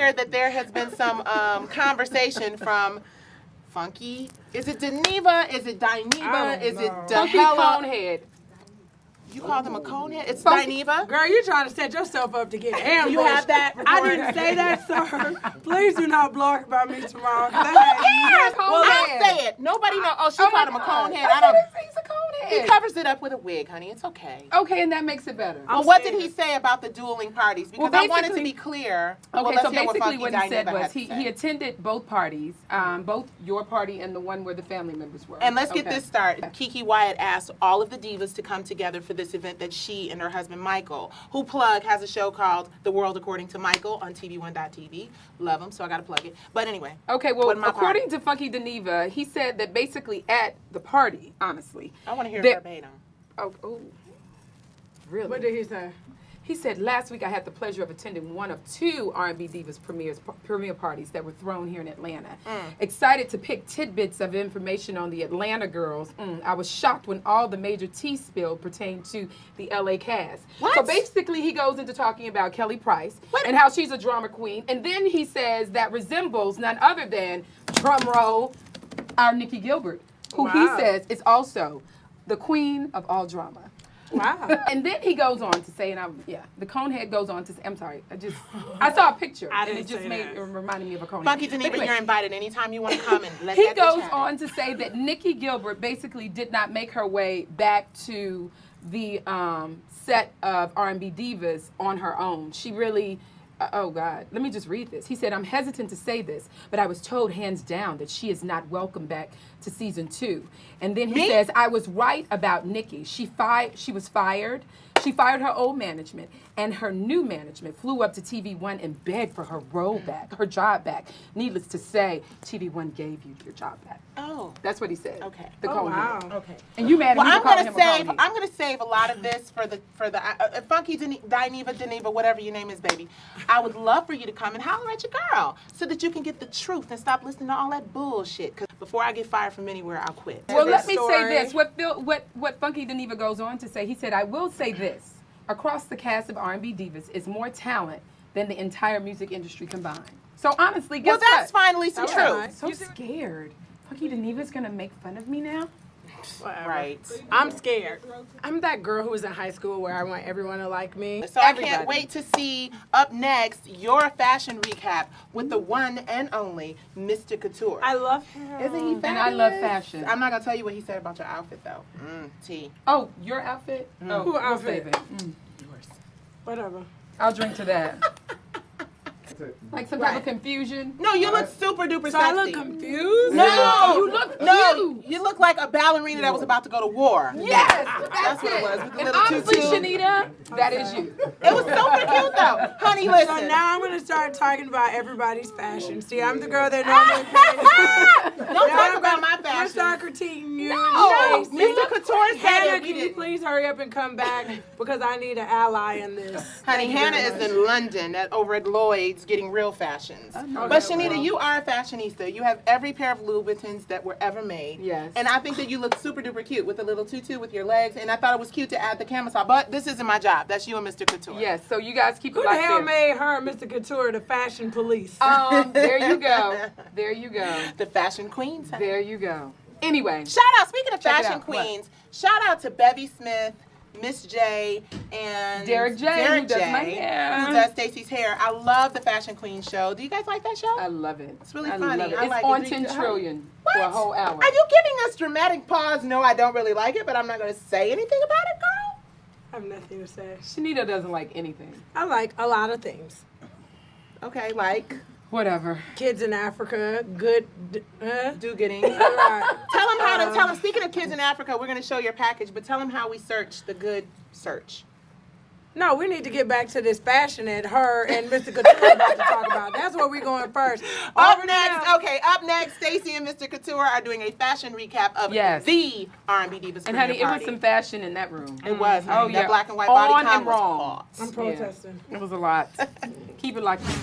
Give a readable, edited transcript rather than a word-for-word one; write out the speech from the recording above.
hear that there has been some conversation from Funky. Is it Dineva? Is it Dineva? Is it Funky Conehead. You call them a conehead? It's Dineva? Girl, you're trying to set yourself up to get ambushed. You have that I didn't say that, sir. Please do not blog about me tomorrow. Who cares? Well, I'll say it. Nobody knows. Oh, she called him a conehead. I don't. He's a conehead. He covers it up with a wig, honey. It's okay. Okay, and that makes it better. Well, what did he say about the dueling parties? Because Well, I wanted to be clear. Okay, so basically what he said was he he attended both parties, both your party and the one where the family members were. And let's get this started. Kiki Wyatt asked all of the divas to come together for this event that she and her husband Michael, who has a show called The World According to Michael on TV1.tv. Love him, so I got to plug it. But anyway. Okay, well, according to Funky Dineva, he said that basically at the party, honestly. I want to hear verbatim. Oh, really? What did he say? He said, last week I had the pleasure of attending one of two R&B Divas premiere parties that were thrown here in Atlanta. Excited to pick tidbits of information on the Atlanta girls. I was shocked when all the major tea spilled pertained to the LA cast. What? So basically he goes into talking about Kelly Price and how she's a drama queen. And then he says that resembles none other than, drum roll, our Nicci Gilbert, who he says is also the queen of all drama. Wow. And then he goes on to say, the conehead goes on to say, I'm sorry, I saw a picture and it just reminded me of a conehead. Funky Dineva, anyway, you're invited anytime you want to come and let's He goes on to say that Nicci Gilbert basically did not make her way back to the set of R&B Divas on her own. She really, oh God, let me just read this. He said, I'm hesitant to say this, but I was told hands down that she is not welcome back to season 2. And then he says, I was right about Nicci. She was fired. She fired her old management, and her new management flew up to TV1 and begged for her role back, her job back. Needless to say, TV1 gave you your job back. Oh. That's what he said. Okay. The wow. Okay. And you mad at me for calling him a conehead. I'm gonna save a lot of this for the Funky Dineva, whatever your name is, baby. I would love for you to come and holler at your girl so that you can get the truth and stop listening to all that bullshit. Because before I get fired from anywhere, I'll quit. Well, let me say this. What Funky Dineva goes on to say, he said, I will say this. Across the cast of R&B Divas is more talent than the entire music industry combined. So honestly, guess what? Well, that's finally some truth. So scared. Funky Dineva's gonna make fun of me now? Whatever. Right. I'm scared. I'm that girl who was in high school where I want everyone to like me. So I can't wait to see up next your fashion recap with the one and only Mr. Couture. I love him. Isn't he fabulous? And I love fashion. I'm not gonna tell you what he said about your outfit though. T. Oh, your outfit? Oh, Who outfit? We'll save it. Yours. Whatever. I'll drink to that. Like some type of confusion. No, you look super duper So sexy. I look confused? No, you look no, you look like a ballerina that was about to go to war. Yes, That's what it was. With the And little honestly, tutu. Shanita, that is you. It was super cute though. Honey, listen. So now I'm going to start talking about everybody's fashion. See, I'm the girl that normally pays. Don't talk about my I'm going to fashion. start critiquing you. No, Stacey. Mr. Couture said Hannah, that we can you didn't. please hurry up and come back because I need an ally in this. Honey, Thank you Hannah very is much. in London over at Lloyd's getting real fashions. But Shanita, you are a fashionista. You have every pair of Louboutins that were ever made. Yes. And I think that you look super duper cute with the little tutu with your legs. And I thought it was cute to add the camisole. But this isn't my job. That's you and Mr. Couture. Yes, so you guys keep Who it the like hell this. made her, Mr. Couture, the fashion police? There you go. There you go. The fashion queens. honey. There you go. Anyway. Shout out, speaking of Check it fashion out. What? queens, shout out to Bevy Smith, Miss J, and Derek J, who does my hair. who does Stacey's hair. I love the Fashion Queen show. Do you guys like that show? I love it. It's really I funny. love it. I It's like it. on Do 10 you- trillion What? for a whole hour. Are you giving us dramatic pause? No, I don't really like it, but I'm not going to say anything about it, girl. I have nothing to say. Shanita doesn't like anything. I like a lot of things. Okay, like Whatever. Kids in Africa, good. do-getting. Right. Tell them, speaking of kids in Africa, we're going to show your package, but tell them how we search the good search. No, we need to get back to this fashion that her and Mr. Couture are about to talk about. That's where we're going first. Up next, Stacey and Mr. Couture are doing a fashion recap of the R&B Divas And honey, premiere it was party. some fashion in that room. It was. Honey. Oh, yeah. That black and white body On count and was wrong. hot. I'm protesting. It was a lot. Keep it like that.